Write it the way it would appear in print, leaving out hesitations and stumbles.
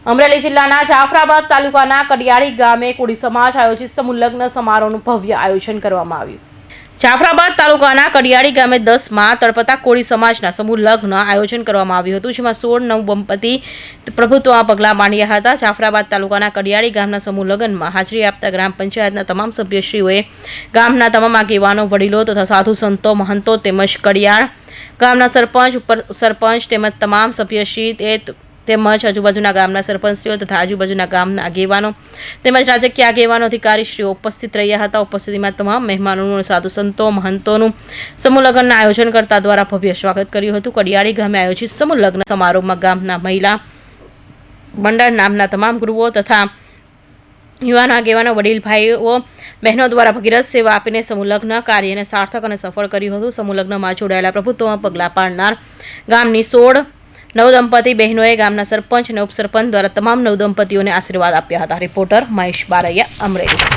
અમરેલી જિલ્લાના જાફરાબાદ તાલુકાના કડિયાળી ગામે કોળી સમાજ આયોજિત સમૂહ લગ્ન સમારોહનું ભવ્ય આયોજન કરવામાં આવ્યું। જાફરાબાદ તાલુકાના કડિયાળી ગામે 10 માં તળપતા કોળી સમાજના સમૂહ લગ્ન આયોજન કરવામાં આવ્યું હતું, જેમાં 16 નવદંપતિ પ્રભુત્વમાં પગલાં માંડ્યા હતા। જાફરાબાદ તાલુકાના કડિયાળી ગામના સમૂહ લગ્નમાં હાજરી આપતા ગ્રામ પંચાયતના તમામ સભ્યશ્રીઓએ ગામના તમામ આગેવાનો, વડીલો તથા સાધુ સંતો, મહંતો તેમજ કડિયાળ ગામના સરપંચ, ઉપસરપંચ તેમજ તમામ સભ્યશ્રી તેમજ આજુબાજુના ગામના સરપંચશ્રીઓ તથા આજુબાજુના ગામના આગેવાનો તેમજ રાજકીય આગેવાનો, અધિકારીશ્રીઓ ઉપસ્થિત રહ્યા હતા। ઉપસ્થિતિમાં તમામ મહેમાનોનું, સાધુ સંતો, મહંતોનું સમૂહ લગ્નના આયોજનકર્તા દ્વારા ભવ્ય સ્વાગત કર્યું હતું। કડિયાળી ગામે આયોજિત સમૂહ લગ્ન સમારોહમાં ગામના મહિલા મંડળ નામના તમામ ગૃહો તથા યુવાન આગેવાનો, વડીલ ભાઈઓ બહેનો દ્વારા ભગીરથ સેવા આપીને સમૂહ લગ્ન કાર્યને સાર્થક અને સફળ કર્યું હતું। સમૂહ લગ્નમાં જોડાયેલા પ્રભુત્વમાં પગલાં પાડનાર ગામની 16 નવદંપતિ બહેનોએ ગામના સરપંચ અને ઉપસરપંચ દ્વારા તમામ નવદંપતિઓને આશીર્વાદ આપ્યા હતા। રિપોર્ટર મહેશ બારૈયા, અમરેલી।